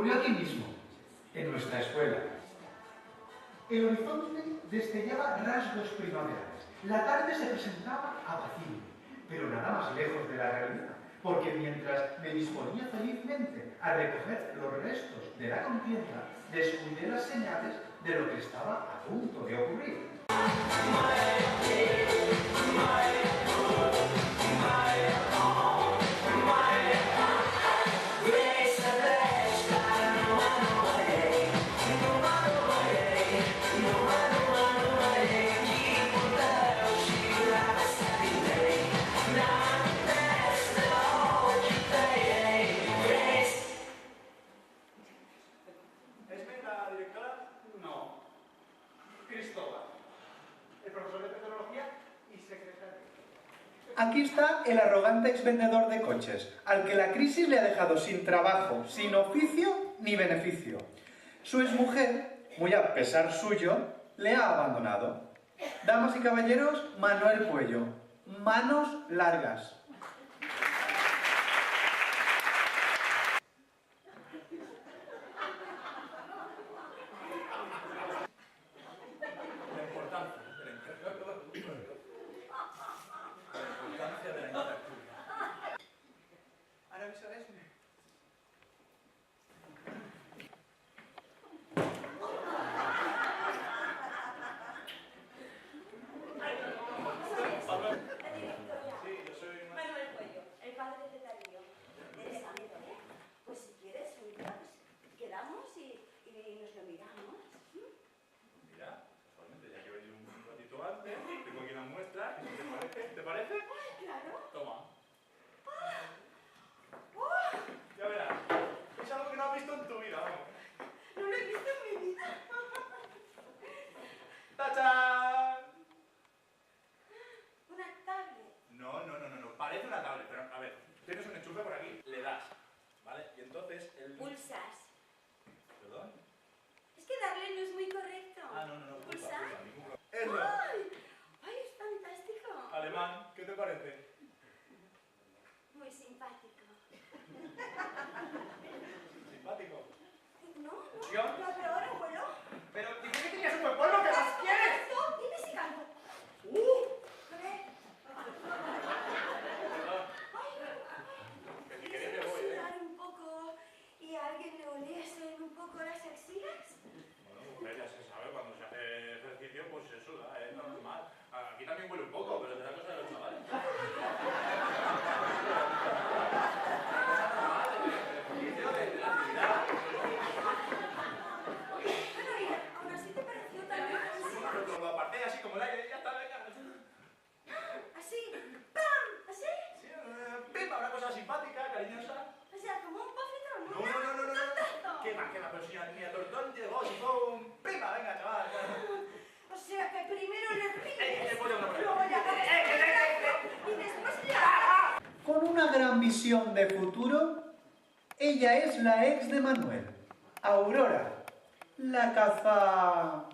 ocurrió aquí mismo, en nuestra escuela. El horizonte destellaba rasgos primaverales. La tarde se presentaba apacible, pero nada más lejos de la realidad, porque mientras me disponía felizmente a recoger los restos de la contienda, descuidé las señales de lo que estaba a punto de ocurrir. ¿Es la directora? No. Cristóbal, el profesor de tecnología y secretario. Aquí está el arrogante exvendedor de coches, al que la crisis le ha dejado sin trabajo, sin oficio ni beneficio. Su exmujer, muy a pesar suyo, le ha abandonado. Damas y caballeros, Manuel Puello. Manos largas. La importancia de la interacción. Ahora aviso eso. Sí, yo soy Manuel Puello, el padre de Darío. Eres amigo, ¿eh? Pues si quieres, un día quedamos y nos lo miramos. Mira, casualmente, ya que he venido un ratito antes, tengo aquí una muestra, que si te parece. ¿Te parece? Ay, claro. Toma. Ya verás. Es algo que no has visto en tu vida, vamos. No lo he visto en mi vida. ¡Tachán! Una tablet. No. Parece una tablet, pero a ver, tienes un enchufe por aquí, le das, ¿vale? Y entonces el... Pulsas. ¿Perdón? Es que darle no es muy correcto. Ah, no. ¿Pulsar? Ningún problema. Eso. Ay, es fantástico. Alemán, ¿qué te parece? Muy simpático. Simpático. No. ¿Yo? No, pero ahora vuelo. Pero dime que tenías un buen pueblo, ¿qué más quieres? Dime si canto. A ver. Que si ¿Quieres quieres me voy, sudar un poco y a alguien le oliese un poco las axilas? Bueno, mujer, ya se sabe, cuando se hace ejercicio, pues se suda, es normal. Aquí también huele un poco, pero es la cosa de los chavales. De la actividad. Bueno, y aún así te pareció tan bien. Pero lo aparté así como el aire, ya está, venga. Así. ¡Pam! ¿Así? Sí, pimba, una cosa simpática, cariñosa. O sea, como un pofetón. No. ¿Qué va? Pero si ni a Tortón llegó, si fue un pimba, venga, chaval. O sea, que primero le ríes, Ponle una por ahí. luego le agarras y después le... Con una gran visión de futuro, ella es la ex de Manuel, Aurora, la caza...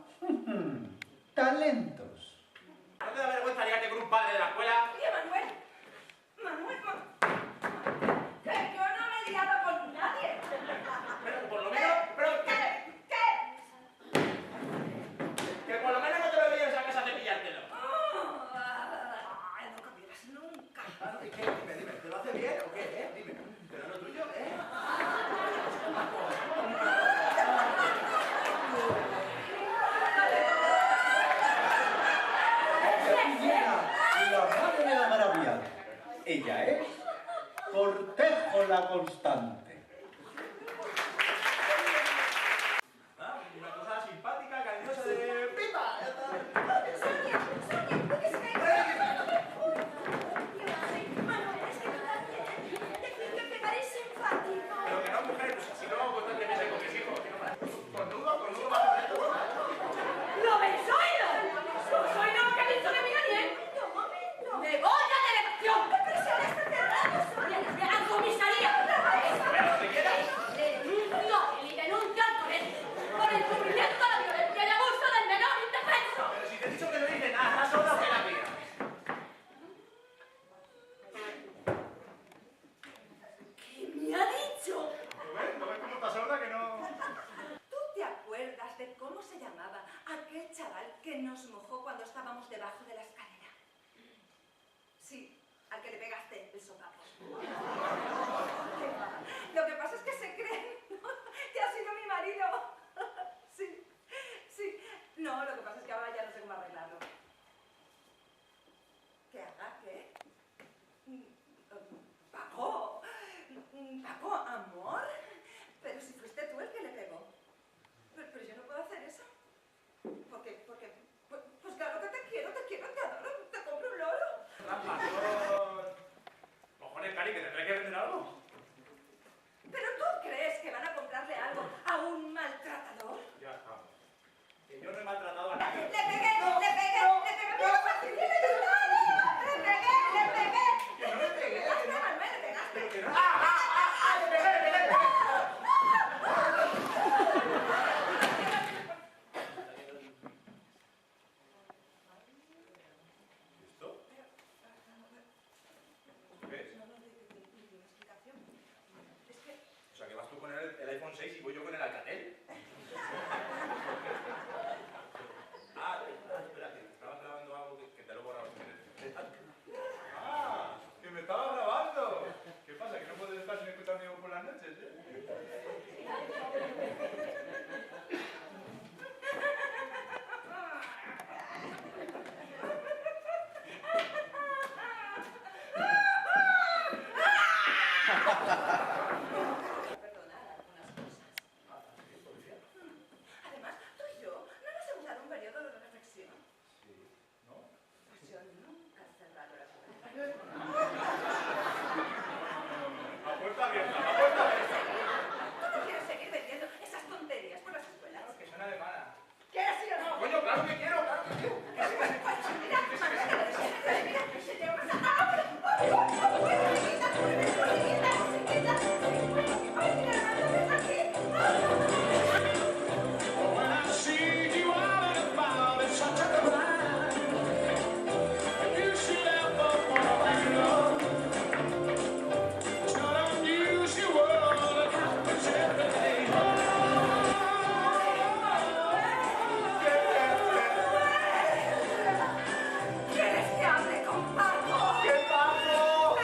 talentos. ¿No te da vergüenza liarte con un padre de la escuela? Oye, Manuel, que yo no me he liado con nadie. Pero por lo menos... ¿Qué? Que por lo menos no te lo digas a casa de pillártelo. No cambiarás nunca. ¿Y qué? Dime, ¿te lo hace bien o qué? Dime. ¿Pero lo tuyo, La madre de la maravilla. Ella es Cortejo la Constante. Una cosa simpática, cariñosa de... ¡Pipa! Ya está. Sonia, ¿qué se me Manuel, es que tú también. Decir que parece simpático. Pero que no, mujer, pues si no vamos a contar que piensa con mis hijos. Con más de ¡Lo ves, oído! ¡Soy no, que me hizo de mí nadie! ¡Un momento! ¡Me voy a la elección! ¡Qué presión está cerrado, Sonia! ¡Me hagan comisaría! nos mojó cuando estábamos debajo de la escalera. Sí, al que le pegaste el sopapo. Lo que pasa es que se creen, ¿no?, que ha sido mi marido. Sí, sí. No, lo que pasa es que ahora ya no sé cómo arreglarlo. ¿Qué haga? ¿Qué? Paco. Paco, amor. Pero si fuiste tú el que le pegó. Pero yo no puedo hacer eso. Pues claro que te quiero, te adoro, te compro un loro. Razón. Cojones, Cari, que tendré que vender algo. ¿Pero tú crees que van a comprarle algo a un maltratador? Ya estamos. Que yo no he maltratado a nadie. ¡Le pegué! ¡Pero fácil, le he ayudado! ¡Le pegué! Que no le pegué. ¡Le pegaste, Manuel, le pegaste! Pero que no. ¡Le pegué! ¿Esto? ¿Qué es? No, ninguna explicación. Es que... O sea, que vas tú con el iPhone 6 y voy yo con el Alcatel. Espera, que estabas grabando algo que te lo he borrado. Que me estaba grabando. ¿Qué pasa? ¿Que no puedes estar sin escucharme por las noches, Perdonar algunas cosas. Además, tú y yo no nos hemos dado un periodo de reflexión. Sí. ¿No? Pues yo nunca he cerrado la puerta. A puerta abierta, a puerta abierta. ¿Tú no quieres seguir vendiendo esas tonterías por las escuelas? Que son alemanas. ¿Quieres sí o no? Coño, claro que quiero, claro que quiero. Pues mira, mira, se te va a pasar. When I see you out and about, it's such a crime. You should ever wanna make love. It's not unusual, it happens every day. ¿Quieres que hable con Paco? ¡Qué pago!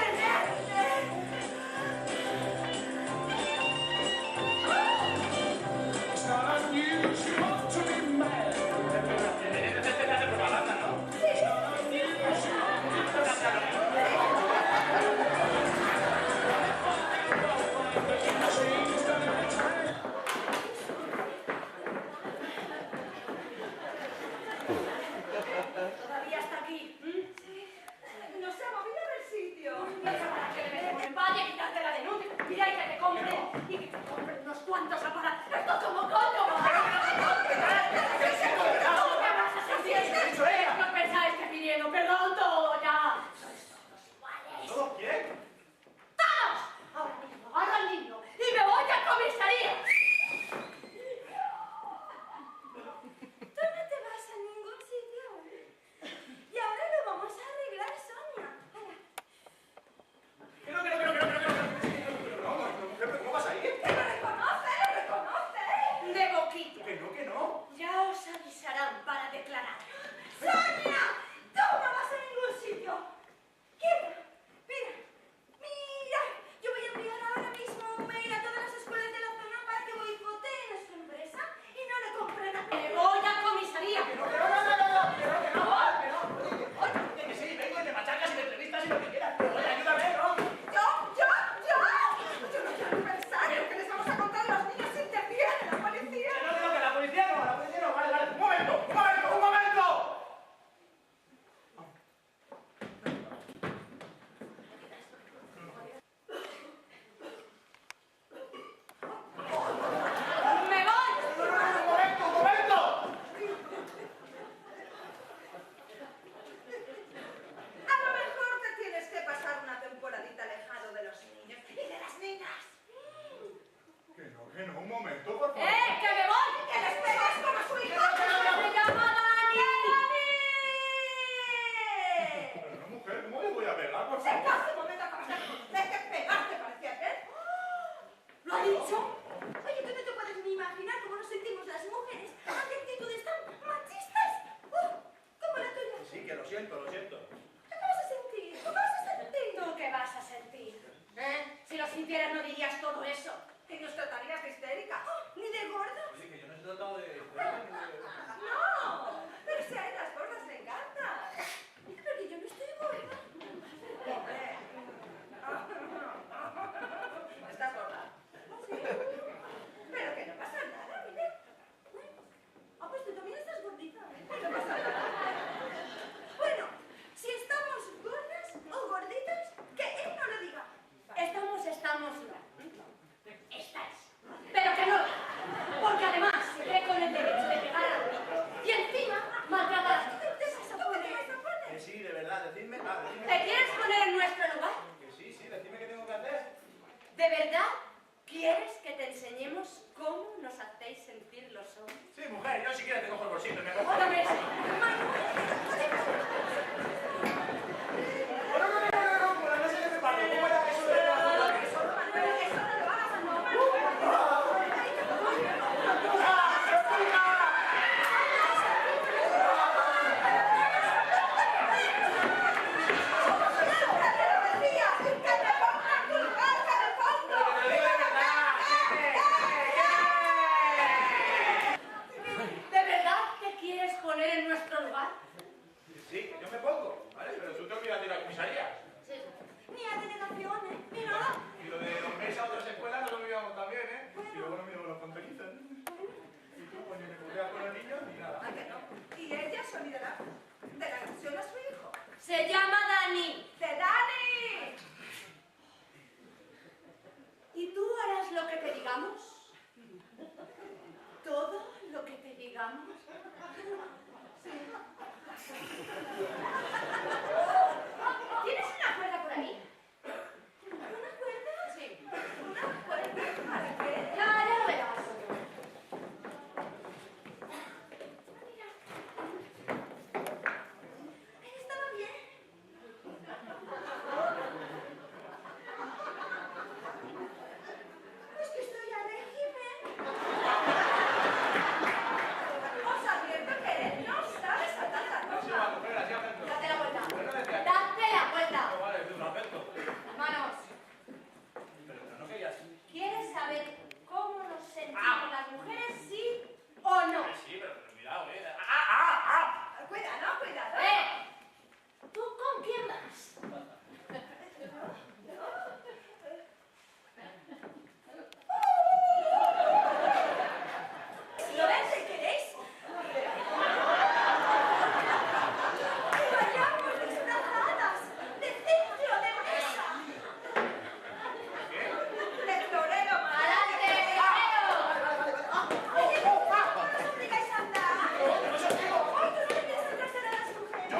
It's not unusual to be mad. de propaganda, ¿no? It's not unusual. She's done it time. Todavía está aquí. Sí. No se ha movido del sitio. Para que le metemos en valle, quitarte la denuncia, mira y que te compren, y que te compren unos cuantos aparatos. ¡Esto como coño! ¿Qué vas a sentir? ¿Qué os pensáis que pidiendo perdón todo ya? Sois todos iguales. ¿Todo quién? ¡Todos! Ahora mismo agarro al niño y me voy a comisaría. Tú no te vas a ningún sitio. Y ahora lo vamos a arreglar, Sonia. Ahora. No, ¿cómo vas a ir? ¡Que lo reconoce! siento, lo siento. ¿Qué vas a sentir? ¿Qué vas a sentir? ¿Tú qué vas a sentir? ¿Eh? Si lo sintieras no dirías todo eso. Que nos tratarías de histérica. ¡Oh! Ni de gordos. Oye, que yo no he tratado de... No, pero si a él las gordas le encantan. Porque yo no estoy gorda. Hombre. ¿Estás gorda? Sí. Pero que no pasa nada, mire. Ah, pues tú también estás gordita. No pasa nada. Bueno, si estamos gordas o gorditas, que él no lo diga. Estamos no. Estáis. Pero que no. Porque además se cree con el derecho de pegar a los niños. Y encima maltratar. ¿Qué te vas a poner? Que sí, de verdad, decidme... ¿Te quieres poner en nuestro lugar? Que sí, decidme qué tengo que hacer. ¿De verdad quieres que te enseñemos cómo nos hacéis sentir los hombres? Sí, mujer, yo si quieres te cojo el bolsito y me cojo... Óigame, No sé qué me pasa, ¿cómo era eso de... Pero que eso no lo hagas, no, ¿de verdad te quieres poner en nuestro lugar? Sí, yo me pongo, ¿vale? Pero tú te olvidas de ir a la comisaría. ni a delegaciones, ni nada. Y lo de los meses a otras escuelas no lo olvidamos también, ¿eh? Y luego no miro con los pantallitas. Y tú, pues ni me cubrías con los niños ni nada. ¿A que no? Y ella solidará de la agresión a su hijo. Se llama Dani. ¡De Dani! ¿Y tú harás lo que te digamos? ¿Todo lo que te digamos? ¿Tienes una cuerda por ahí? ¿Una cuerda? Sí. ¿Una cuerda? ¿Para qué? Ya lo verás. Ahí estaba bien. Pues que estoy a régimen. Os advierto que él no sabe saltar la Así va, ropa. mujer, así acepto. Date la vuelta. Pero no decía... Date la vuelta. No, vale, es un acepto. Manos. Pero no querías... ¿Quieres saber cómo nos sentimos las mujeres, sí o no? Sí, pero cuidado, ¿eh? Cuidado, cuidado. ¿Tú con quién vas? ¿Lo ves si queréis? ¡Que vayamos disfrazadas de centro de mesa! ¡De florero, ¡Adelante, guerrero! ¡Oye, no os obligáis a andar! ¡Ay, tú no te quieres atrasar a las mujeres! Yo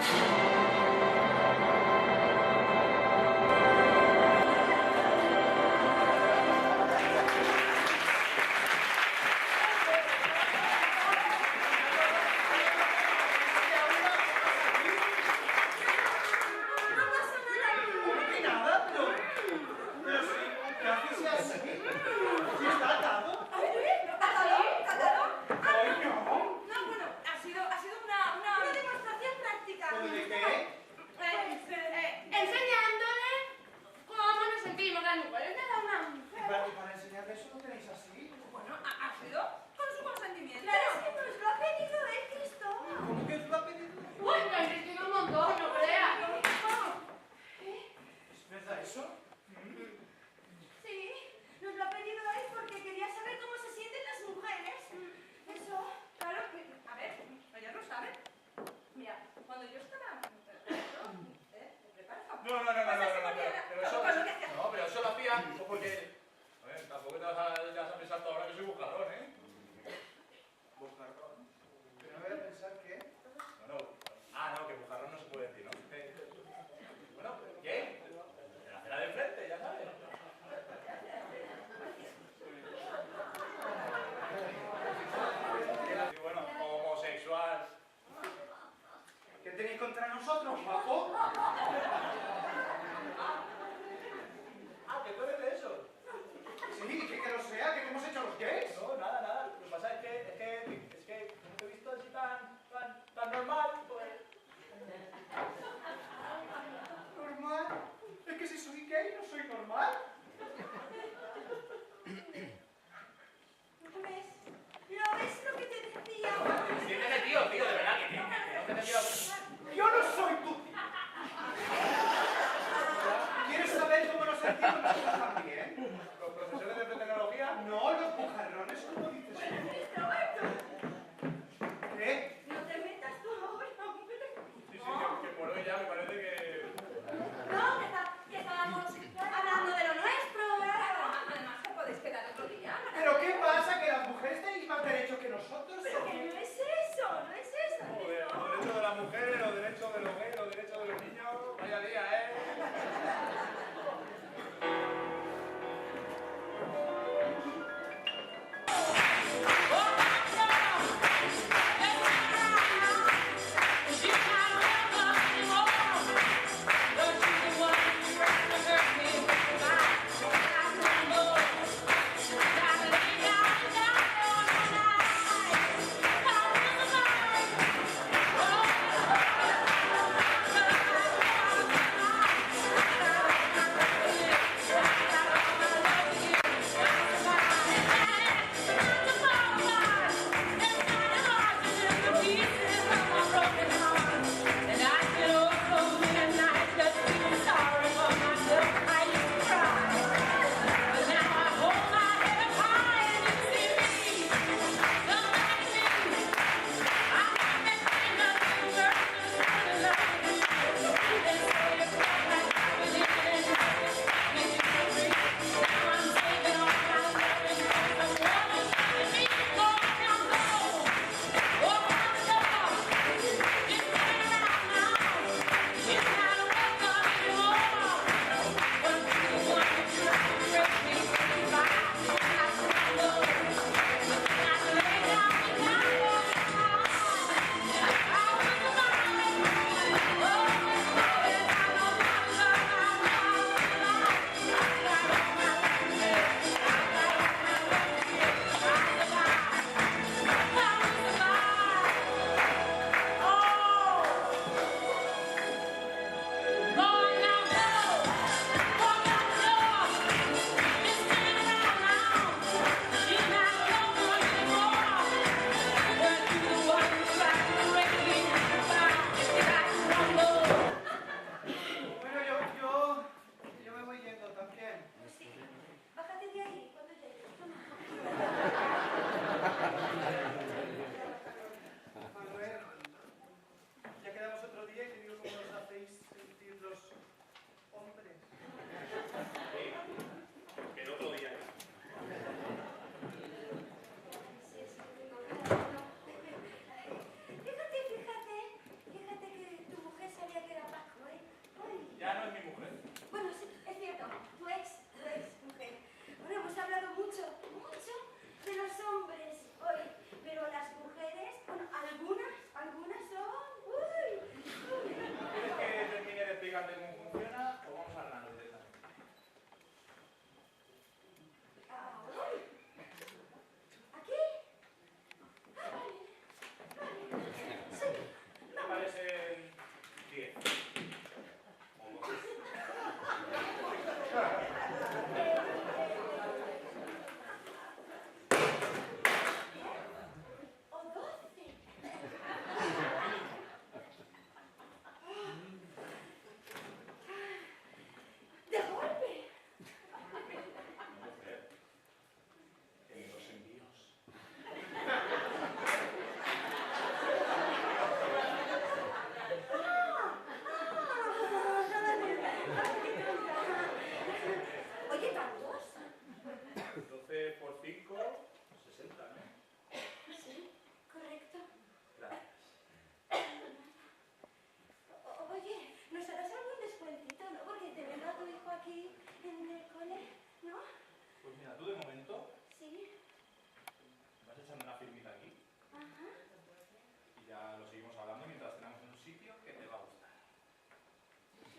No pasa nada. ¿Cómo que nada? Pero sí, ¿qué haces así? ¿Sí está atado? ¿Catador? ¡Ay, no! No, bueno, ha sido una demostración práctica. ¿Cómo de qué? Enseñándole cómo nos sentimos las mujeres de la una mujer. ¿Y para enseñarle eso lo tenéis así? Bueno, ha sido con su consentimiento. Pero es que nos lo ha pedido él, Cristóbal. ¿Cómo que os lo ha pedido? Uy, me he insistido un montón, no creas. ¿Es verdad eso? Sí, nos lo ha pedido él porque quería saber cómo se sienten las mujeres. Eso, claro que... A ver, ella lo sabe. Mira, cuando yo estaba... ¿Me preparas? No, pero eso, Pues lo que hacía. no, pero eso lo hacía pues porque, a ver, tampoco te vas a pensar toda ahora que soy bujarrón, ¿eh? Bujarrón. Pero no voy a pensar que... No, que bujarrón no se puede decir, ¿no? Bueno, ¿qué? De la acera de enfrente, ya sabes. Y bueno, homosexual. ¿Qué tenéis contra nosotros, guapo? Que tú eres de esos. Sí, que lo sea, que hemos hecho los gays. No, nada. Lo que pasa es que como te he visto así tan normal, pues... ¿Normal? Es que si soy gay no soy normal. ¿Lo ves lo que te decía? Siéntete, tío, de verdad que no te he metido. Yo no soy tu tío. ¿Quieres saber cómo nos sentimos nosotros también? Los profesores de tecnología. No, los bujarrones, como dices tú. ¿Qué? No te metas tú ahora, hombre. Sí, que por hoy ya me parece que... No, que estábamos hablando de lo nuestro. Además, te podéis quedar otro día. ¿Pero qué pasa? ¿Que las mujeres tenéis más derechos que nosotros? Pero que no es eso, no es eso. Joder, los derechos de las mujeres, los derechos de los gays, los derechos de los niños... Vaya día, ¿eh? Oh,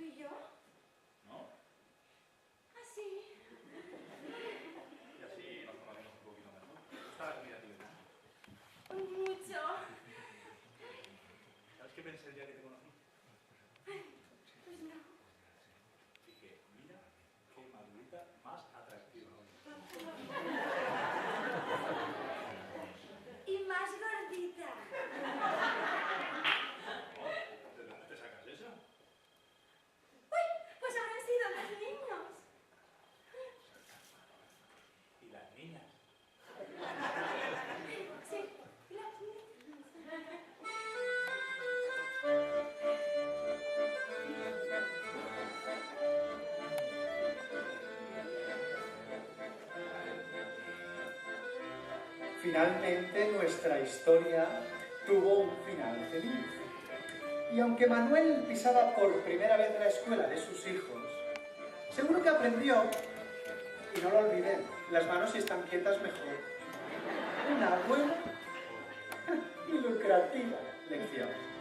tú y yo? ¿No? Así. Y así nos conocemos un poquito mejor. Está la comida aquí, ¿verdad? Mucho. ¿Sabes qué pensé el día que te conocí? Pues no. Dije, mira qué madurita más atractiva. Y más gordita. ¿De dónde te sacas eso? Uy, pues habrán sido los niños. ¿Y las niñas? Sí, las niñas. Finalmente nuestra historia tuvo un final feliz. Y aunque Manuel pisaba por primera vez la escuela de sus hijos, seguro que aprendió, y no lo olviden, las manos si están quietas mejor, una buena y lucrativa lección.